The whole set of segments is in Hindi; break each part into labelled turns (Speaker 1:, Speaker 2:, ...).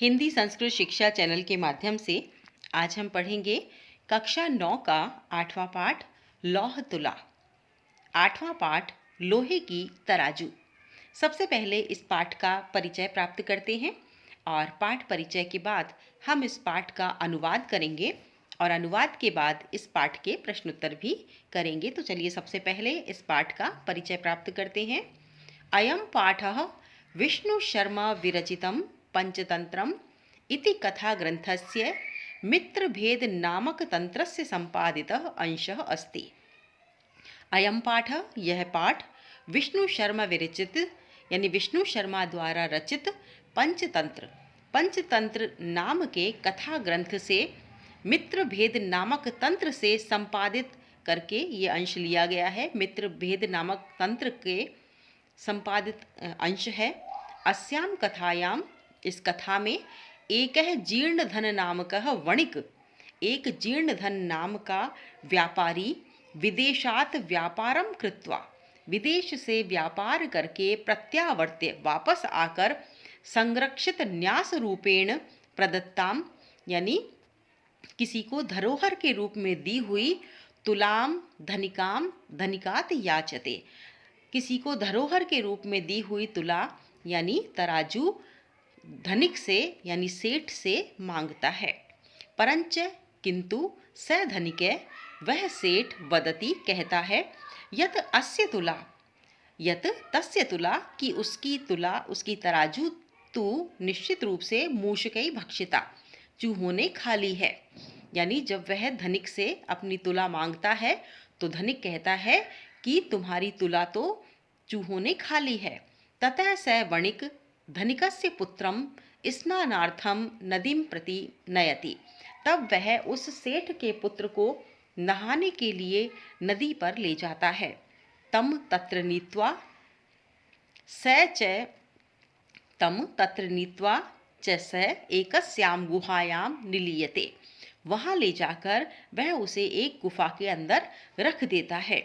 Speaker 1: हिंदी संस्कृत शिक्षा चैनल के माध्यम से आज हम पढ़ेंगे कक्षा 9 का 8वां पाठ लौह तुला। 8वां पाठ लोहे की तराजू। सबसे पहले इस पाठ का परिचय प्राप्त करते हैं और पाठ परिचय के बाद हम इस पाठ का अनुवाद करेंगे और अनुवाद के बाद इस पाठ के प्रश्नोत्तर भी करेंगे। तो चलिए सबसे पहले इस पाठ का परिचय प्राप्त करते हैं। अयं पाठः विष्णु शर्मा विरचितं पंचतंत्रम् इति कथाग्रन्थस्य मित्रभेद नामक तंत्रस्य संपादितः अंशः अस्ति। अयं पाठ, यह पाठ विष्णु शर्मा विरचित यानी विष्णु शर्मा द्वारा रचित पंचतंत्र नाम के कथा ग्रंथ से मित्रभेद नामक तंत्र से संपादित करके ये अंश लिया गया है। मित्रभेद नामक तंत्र के संपादित अंश है। अस्याम कथायाम, इस कथा में एकः जीर्णधन नामकः वणिक, एक जीर्णधन नाम का व्यापारी विदेशात व्यापारम कृत्वा, विदेश से व्यापार करके प्रत्यावर्त्य वापस आकर संरक्षित न्यास रूपेण प्रदत्ताम यानी किसी को धरोहर के रूप में दी हुई तुलाम धनिकाम धनिकात याचते, किसी को धरोहर के रूप में दी हुई तुला यानी तराजू धनिक से यानी सेठ से मांगता है। परंच किंतु स धनिक, वह सेठ वदति कहता है, यत अस्य तुला, यत तस्य तुला कि उसकी तुला उसकी तराजू तू निश्चित रूप से मूषकै भक्षिता, चूहों ने खा ली है। यानी जब वह धनिक से अपनी तुला मांगता है तो धनिक कहता है कि तुम्हारी तुला तो चूहों ने खा ली है। ततः स वणिक धनिकस्य पुत्रम स्नानार्थम नदीम प्रति नयति, तब वह उस सेठ के पुत्र को नहाने के लिए नदी पर ले जाता है। तम तत्र नीत्वा च स एकस्याम गुहायाम निलीयते, वहाँ ले जाकर वह उसे एक गुफा के अंदर रख देता है।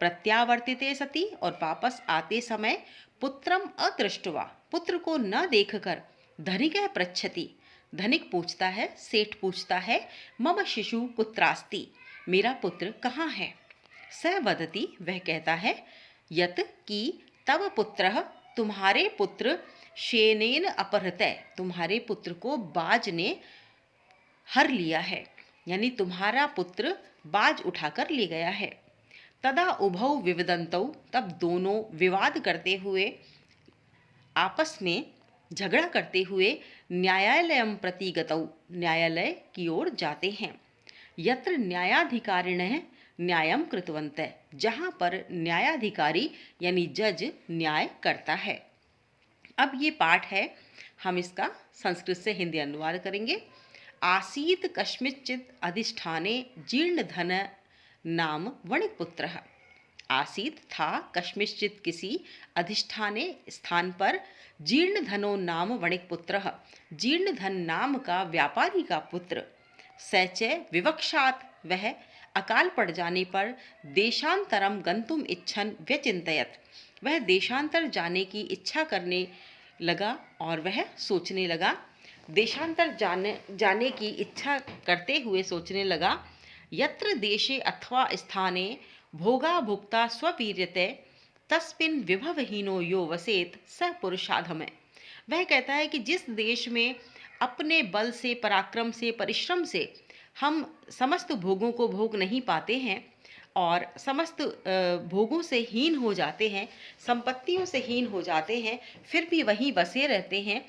Speaker 1: प्रत्यावर्तिते सति, और वापस आते समय पुत्रम अदृष्ट्वा, पुत्र को न देखकर धनिकः पृच्छति, धनिक पूछता है, सेठ पूछता है, मम शिशु कुत्रास्ति, मेरा पुत्र कहाँ है। स वदति, वह कहता है, यत कि तव पुत्रः, तुम्हारे पुत्र शेनेन अपहृतः, तुम्हारे पुत्र को बाज ने हर लिया है, यानी तुम्हारा पुत्र बाज उठाकर ले गया है। तदा उभौ विवदन्तौ, तब दोनों विवाद करते हुए आपस में झगड़ा करते हुए न्यायालयं प्रति गतौ, न्यायालय की ओर जाते हैं। यत्र न्यायाधिकारिणः न्यायं कृतवन्तः, जहाँ पर न्यायाधिकारी यानी जज न्याय करता है। अब ये पाठ है, हम इसका संस्कृत से हिंदी अनुवाद करेंगे। आसीत कस्मिंश्चित् अधिष्ठाने जीर्णधन नाम वणिक पुत्र। आसीत था, कस्मिंश्चित् किसी, अधिष्ठाने स्थान पर, जीर्णधनो नाम वणिक पुत्र, जीर्णधन नाम का व्यापारी का पुत्र। सच विवक्षात, वह अकाल पड़ जाने पर देशांतरम गंतुम इच्छन व्यचिंतयत, वह देशांतर जाने की इच्छा करने लगा और वह सोचने लगा, देशांतर जाने की इच्छा करते हुए सोचने लगा, यत्र देशे अथवा स्थाने भोगा भुक्ता स्ववीर्यते तस्मिन् विभवहीनो यो वसेत स पुरुषाधम। वह कहता है कि जिस देश में अपने बल से, पराक्रम से, परिश्रम से हम समस्त भोगों को भोग नहीं पाते हैं और समस्त भोगों से हीन हो जाते हैं, संपत्तियों से हीन हो जाते हैं, फिर भी वहीं बसे रहते हैं,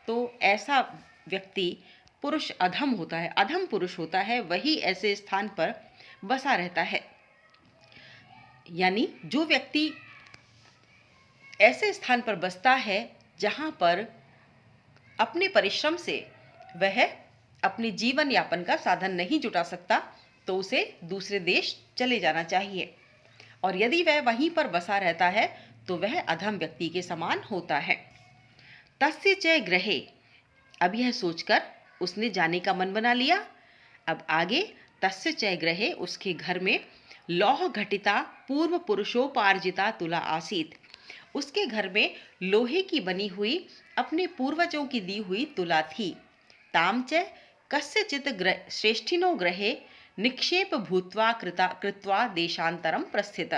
Speaker 1: तो ऐसा व्यक्ति पुरुष अधम होता है, अधम पुरुष होता है, वही ऐसे स्थान पर बसा रहता है। यानी जो व्यक्ति ऐसे स्थान पर बसता है जहाँ पर अपने परिश्रम से वह अपने जीवन यापन का साधन नहीं जुटा सकता, तो उसे दूसरे देश चले जाना चाहिए, और यदि वह वहीं पर बसा रहता है तो वह अधम व्यक्ति के समान होता है। तस्य च गृहे, अब यह सोचकर उसने जाने का मन बना लिया। अब आगे, तस्य च गृहे, उसके घर में लौह घटिता पूर्व पुरुषोपार्जिता तुला आसीत, उसके घर में लोहे की बनी हुई अपने पूर्वजों की दी हुई तुला थी। ताम च कस्यचित् श्रेष्ठिनो ग्रहे निक्षेप भूत्वा कृत्वा देशांतरम प्रस्थित।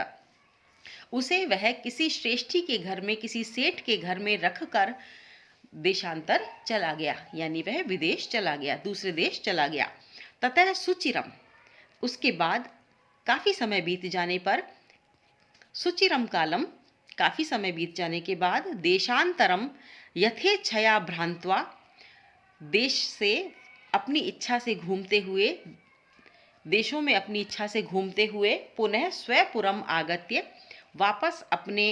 Speaker 1: उसे वह किसी श्रेष्ठी के घर में, किसी सेठ के घर में रखकर देशांतर चला गया, यानी वह विदेश चला गया, दूसरे देश चला गया। ततः सुचिरम, उसके बाद काफ़ी समय बीत जाने पर, सुचिरम कालम, काफ़ी समय बीत जाने के बाद, देशांतरम यथेच्छया भ्रांत्वा, देश से अपनी इच्छा से घूमते हुए, देशों में अपनी इच्छा से घूमते हुए, पुनः स्वपुरम आगत्य, वापस अपने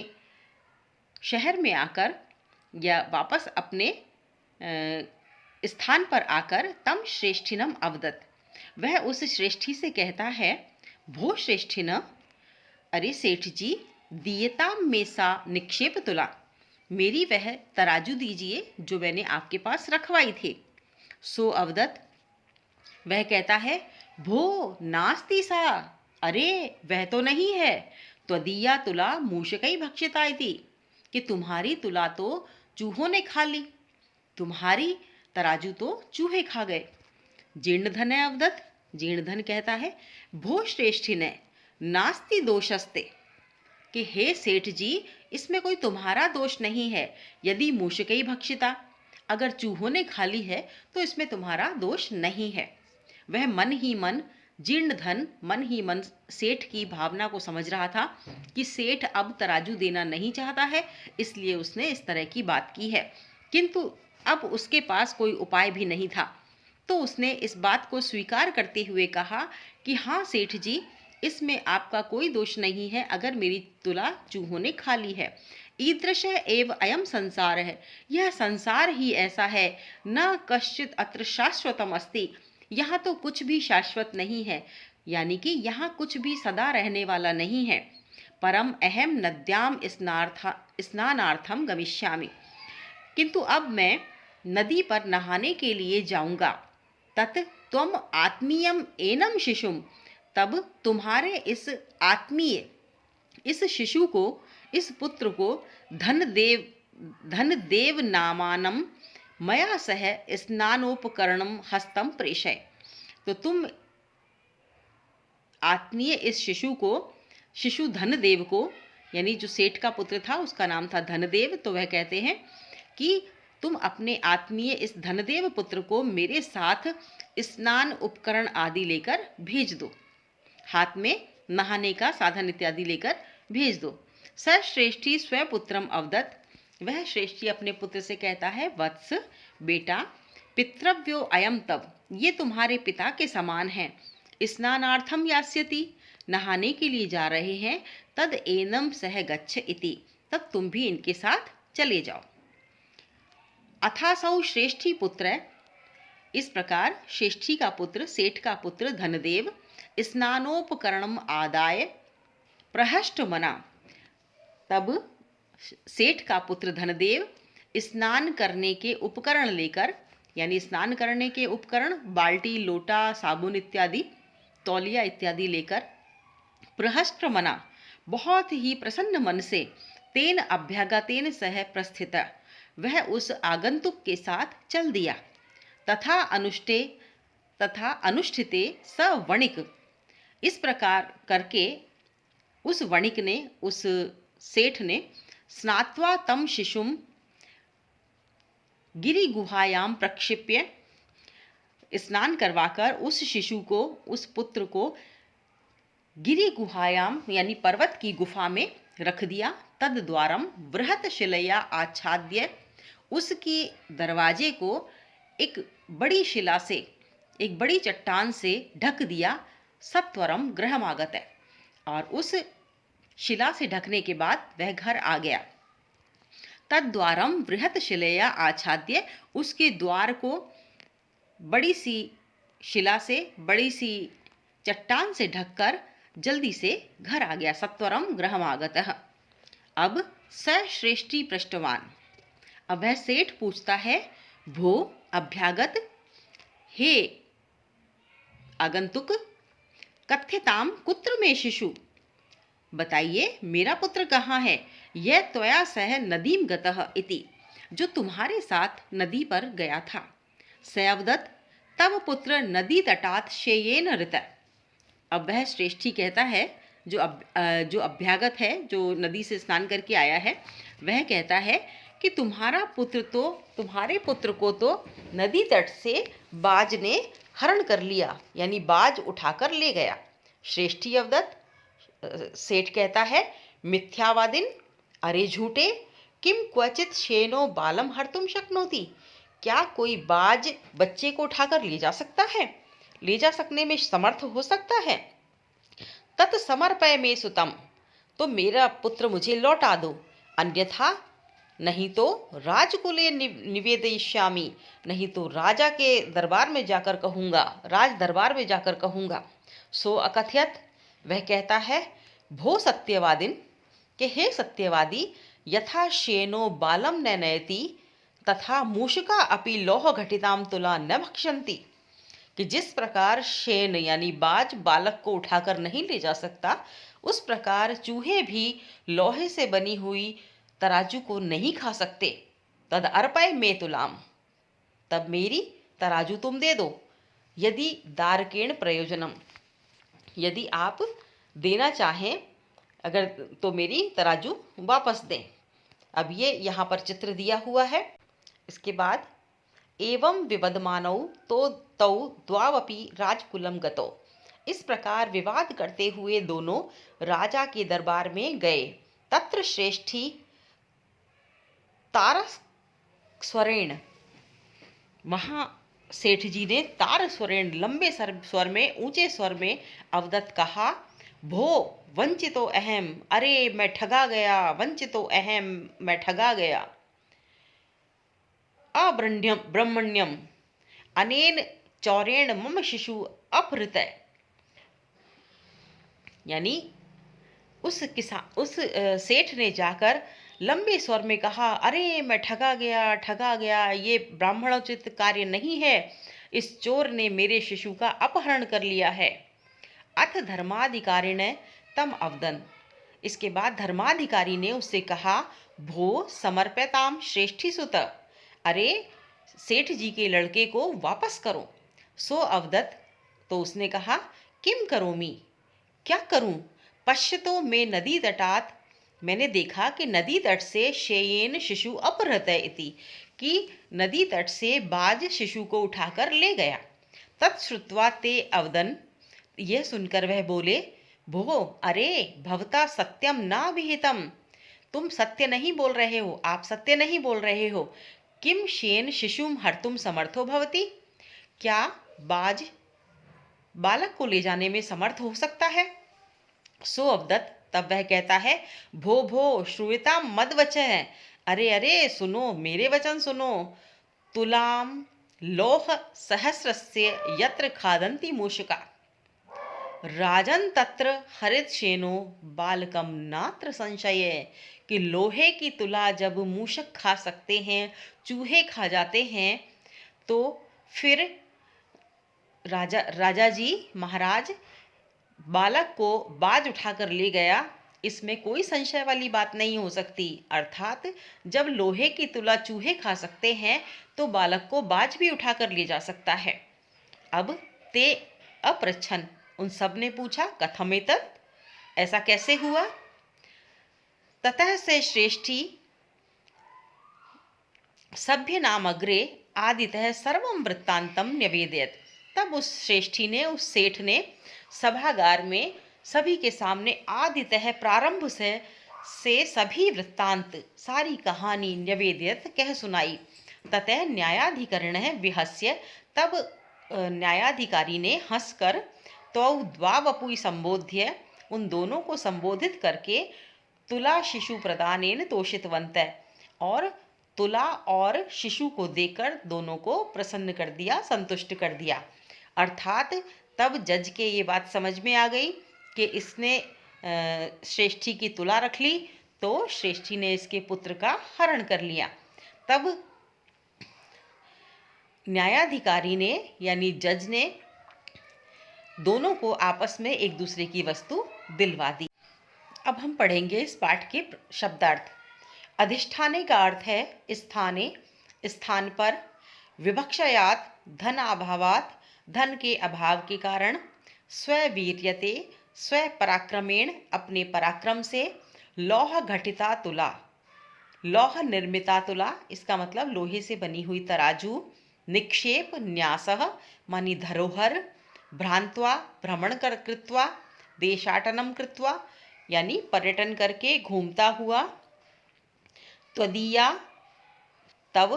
Speaker 1: शहर में आकर या वापस अपने स्थान पर आकर तम श्रेष्ठिनम अवदत, वह उस श्रेष्ठी से कहता है, भो श्रेष्ठिन, अरे सेठ जी, दियताम में सा निक्षेप तुला, मेरी वह तराजू दीजिए जो मैंने आपके पास रखवाई थी। सो अवदत, वह कहता है, भो नास्ति सा, अरे वह तो नहीं है, त्वदीया तुला मूषकै भक्षिता इति, कि तुम्हारी तुला तो चूहों ने खा ली, तुम्हारी तराजू तो चूहे खा गए। जीर्ण धन है अवदत, जीर्ण धन कहता है, भो श्रेष्ठिने नास्ति दोषस्ते, कि हे सेठ जी, इसमें कोई तुम्हारा दोष नहीं है। यदि मूषकै भक्षिता, अगर चूहों ने खा ली है तो इसमें तुम्हारा दोष नहीं है। वह मन ही मन, जीर्ण धन मन ही मन सेठ की भावना को समझ रहा था कि सेठ अब तराजू देना नहीं चाहता है, इसलिए उसने इस तरह की बात की है। किंतु अब उसके पास कोई उपाय भी नहीं था, तो उसने इस बात को स्वीकार करते हुए कहा कि हाँ सेठ जी, इसमें आपका कोई दोष नहीं है अगर मेरी तुला चूहों ने खा ली है। ईदृश एव अयम संसार है, यह संसार ही ऐसा है, न कश्चित अत्र शाश्वतम अस्ति, यहाँ तो कुछ भी शाश्वत नहीं है, यानी कि यहाँ कुछ भी सदा रहने वाला नहीं है। परम अहम नद्याम स्नानार्थम गमिष्यामि, किंतु अब मैं नदी पर नहाने के लिए जाऊंगा। तत् त्वम आत्मीयम एनम शिशुम, तब तुम्हारे इस आत्मीय, इस शिशु को, इस पुत्र को धन देव नामानम मया सह स्नानोपकरणम हस्तम प्रेषय। तो तुम आत्मीय इस शिशु को, शिशु धनदेव को, यानी जो सेठ का पुत्र था उसका नाम था धनदेव, तो वह कहते हैं कि तुम अपने आत्मीय इस धनदेव पुत्र को मेरे साथ स्नान उपकरण आदि लेकर भेज दो, हाथ में नहाने का साधन इत्यादि लेकर भेज दो। स श्रेष्ठी स्वपुत्रम अवदत, वह श्रेष्ठी अपने पुत्र से कहता है, वत्स बेटा, पितृव्यो अयम तब, ये तुम्हारे पिता के समान है। स्नानार्थम यास्यति, नहाने के लिए जा रहे हैं, तद एनम सह गच्छ इति, तब तुम भी इनके साथ चले जाओ। अथासौ श्रेष्ठी पुत्र, इस प्रकार श्रेष्ठी का पुत्र, सेठ का पुत्र धनदेव स्नानोपकरणम आदाय प्रहष्ट मना, तब सेठ का पुत्र धनदेव स्नान करने के उपकरण लेकर, यानी स्नान करने के उपकरण, बाल्टी, लोटा, साबुन इत्यादि, तौलिया इत्यादि लेकर, प्रहष्ट मना, बहुत ही प्रसन्न मन से, तेन अभ्यागतेन सह प्रस्थित, वह उस आगंतुक के साथ चल दिया। तथा अनुष्ठिते स वणिक, इस प्रकार करके उस वणिक ने, उस सेठ ने, स्नात्वा तम शिशुम गिरि गुहायाम प्रक्षिप्य, स्नान करवाकर उस शिशु को, उस पुत्र को गिरि गुहायाम यानी पर्वत की गुफा में रख दिया। तद द्वारम बृहत शिलया आच्छाद्य, उसकी दरवाजे को एक बड़ी शिला से, एक बड़ी चट्टान से ढक दिया। सत्वरम गृहमागत है, और उस शिला से ढकने के बाद वह घर आ गया। तद द्वारम बृहत शिलया आच्छाद्य, उसके द्वार को बड़ी सी शिला से, बड़ी सी चट्टान से ढककर जल्दी से घर आ गया। सत्वरम गृहमागतः। अब स श्रेष्ठी पृष्ठवान, अब वह सेठ पूछता है, भो अभ्यागत, हे आगंतुक, कथ्यताम कुत्र में शिशु, बताइए मेरा पुत्र कहाँ है। यह त्वया सह नदीम गतः इति, जो तुम्हारे साथ नदी पर गया था। स अवदत् तव पुत्र नदी तटात् शेयेन ऋत। अब वह श्रेष्ठी कहता है, जो अभ्यागत है, जो नदी से स्नान करके आया है, वह कहता है कि तुम्हारे पुत्र को तो नदी तट से बाज ने हरण कर लिया, यानी बाज उठाकर ले गया। श्रेष्ठी अवदत् सेठ कहता है, मिथ्यावादिन, अरे झूठे, किम क्वचित शेनो बालम हर्तुम शक्नोति, क्या कोई बाज बच्चे को उठाकर ले जा सकता है, ले जा सकने में समर्थ हो सकता है। तत् समर्पय मे सुतम, तो मेरा पुत्र मुझे लौटा दो, अन्यथा नहीं तो राजकुले निवेदयिष्यामि, नहीं तो राजा के दरबार में जाकर कहूँगा, राज दरबार में जाकर कहूँगा। सो अकथयत, वह कहता है, भो सत्यवादिन, के हे सत्यवादी, यथा शेनो बालम न नयति तथा मूषका अपि लौह घटिताम तुला न भक्षन्ति, कि जिस प्रकार शेन यानी बाज बालक को उठाकर नहीं ले जा सकता, उस प्रकार चूहे भी लोहे से बनी हुई तराजू को नहीं खा सकते। तद अर्पय मे तुलाम, तब मेरी तराजू तुम दे दो। यदि दारकेण प्रयोजनम, यदि आप देना चाहें अगर, तो मेरी तराजू वापस दें। अब ये यहाँ पर चित्र दिया हुआ है। इसके बाद एवं विवदमानौ तो तौ द्वावपि राजकुलम गतो, इस प्रकार विवाद करते हुए दोनों राजा के दरबार में गए। तत्र श्रेष्ठी तार स्वरेण, वहाँ सेठ जी ने तार स्वरेण लंबे स्वर में, ऊंचे स्वर में अवदत्त कहा, भो वंचितो अहम, अरे मैं ठगा गया, वंचितो अहम, मैं ठगा गया। अब्रह्मण्यम ब्रह्मण्यम अनेन चौरेण मम शिशु अपहृत, यानी उस सेठ ने जाकर लंबे स्वर में कहा, अरे मैं ठगा गया, ये ब्राह्मणोचित कार्य नहीं है, इस चोर ने मेरे शिशु का अपहरण कर लिया है। अथ धर्माधिकारिण तम अवदन, इसके बाद धर्माधिकारी ने उससे कहा, भो समर्प्यताम श्रेष्ठी सुत, अरे सेठ जी के लड़के को वापस करो। सो अवदत्त, तो उसने कहा, किम करोमी, क्या करूं, पश्यतो में नदी तटात, मैंने देखा कि नदी तट से शेयेन शिशु अपहृत इति, कि नदी तट से बाज शिशु को उठाकर ले गया। तत्श्रुत्वा ते अवदन, यह सुनकर वह बोले, भो अरे भवता सत्यम ना विहितम, तुम सत्य नहीं बोल रहे हो, आप सत्य नहीं बोल रहे हो। किम शेन शिशुम हर्तुम समर्थो भवति, क्या बाज बालक को ले जाने में समर्थ हो सकता है। सो अवदत्त, तब वह कहता है, भो श्रूयताम मद वचः, अरे सुनो, मेरे वचन सुनो। तुलाम लोह सहस्रस्य यत्र खादन्ति मूषका, राजन तत्र हरित शेनो बालकम नात्र संशय, कि लोहे की तुला जब मूषक खा सकते हैं, चूहे खा जाते हैं, तो फिर राजा जी महाराज बालक को बाज उठाकर ले गया, इसमें कोई संशय वाली बात नहीं हो सकती। अर्थात जब लोहे की तुला चूहे खा सकते हैं, तो बालक को बाज भी उठाकर ले जा सकता है। अब ते अपृच्छन, उन सब ने पूछा, कथमेतत्, ऐसा कैसे हुआ। ततः से श्रेष्ठी सभ्य नाम अग्रे आदितः सर्वं वृत्तांतम न्यवेदयत्, तब उस श्रेष्ठी ने, उस सेठ ने सभागार में सभी के सामने आदितः प्रारंभ से सभी वृत्तांत, सारी कहानी न्यवेदयत् कह सुनाई। ततः न्यायाधिकरण विहस्य, तब न्यायाधिकारी ने हंसकर तो द्वावपुई संबोध्य, उन दोनों को संबोधित करके तुला शिशु प्रदानेन तोषितवंत, और तुला और शिशु को देकर दोनों को प्रसन्न कर दिया, संतुष्ट कर दिया। अर्थात तब जज के ये बात समझ में आ गई कि इसने श्रेष्ठी की तुला रख ली, तो श्रेष्ठी ने इसके पुत्र का हरण कर लिया। तब न्यायाधिकारी ने यानी जज ने दोनों को आपस में एक दूसरे की वस्तु दिलवा दी। अब हम पढ़ेंगे इस पाठ के शब्दार्थ। अधिष्ठाने का अर्थ है स्थाने, स्थान पर। विवक्षयात धन अभावात, धन के अभाव के कारण, स्ववीर्यते, स्व पराक्रमेण, अपने पराक्रम से, लौह घटिता तुला, लौह निर्मिता तुला, इसका मतलब लोहे से बनी हुई तराजू, निक्षेप न्यासः मानी धरोहर, भ्रांत्वा भ्रमण कर कृत्वा, देशाटनम कृत्वा यानी पर्यटन करके घूमता हुआ, त्वदीया तव,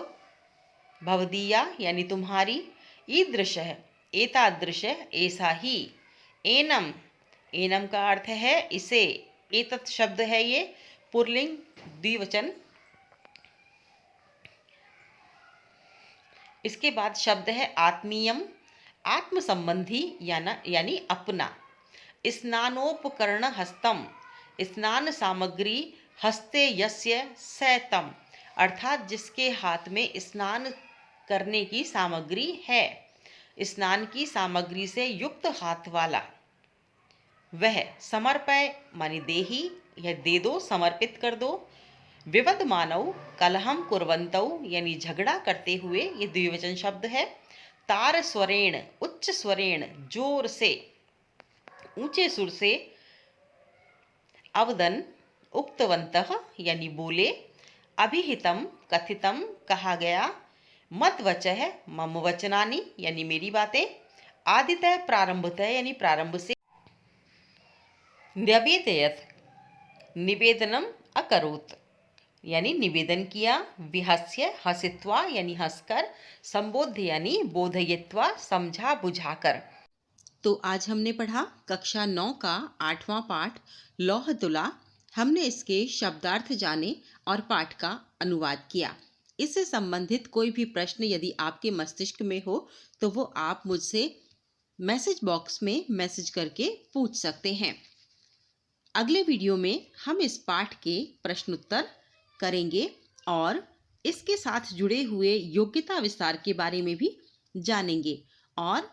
Speaker 1: भवदीया यानी तुम्हारी, ईदृश एतादृश ऐसा ही, एनम, एनम का अर्थ है इसे, एतत् शब्द है ये पुल्लिंग द्विवचन। इसके बाद शब्द है आत्मीयम, आत्म संबंधी यानी अपना। स्नानोपकरण हस्तम, स्नान सामग्री हस्ते यस्य स तम, अर्थात जिसके हाथ में स्नान करने की सामग्री है, स्नान की सामग्री से युक्त हाथ वाला, वह, समर्पय मानी देही या दे दो, समर्पित कर दो, विवद मानव, कलहम कुर्वन्तौ यानी झगड़ा करते हुए, ये द्विवचन शब्द है, तार स्वरेण, उच्च स्वरेण, जोर से, ऊंचे सुर से, अवदन, उक्तवन्तः यानी बोले, अभिहितम, कथितम, कहा गया, मत वचः, मम वचनानि यानी मेरी बातें, आदितः, प्रारंभतः यानी प्रारंभ से, न्यवेदयत, निवेदनम अकरोत यानी निवेदन किया, विहस्य, हसित्वा यानी हंसकर, संबोध्य यानी बोधयित्वा, समझा बुझाकर। तो आज हमने पढ़ा कक्षा 9 का 8वां पाठ लौह तुला। हमने इसके शब्दार्थ जाने और पाठ का अनुवाद किया। इससे संबंधित कोई भी प्रश्न यदि आपके मस्तिष्क में हो तो वो आप मुझसे मैसेज बॉक्स में मैसेज करके पूछ सकते हैं। अगले वीडियो में हम इस पाठ के प्रश्नोत्तर करेंगे और इसके साथ जुड़े हुए योग्यता विस्तार के बारे में भी जानेंगे और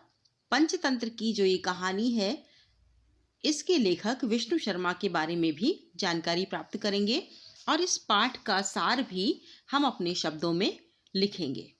Speaker 1: पंचतंत्र की जो ये कहानी है इसके लेखक विष्णु शर्मा के बारे में भी जानकारी प्राप्त करेंगे और इस पाठ का सार भी हम अपने शब्दों में लिखेंगे।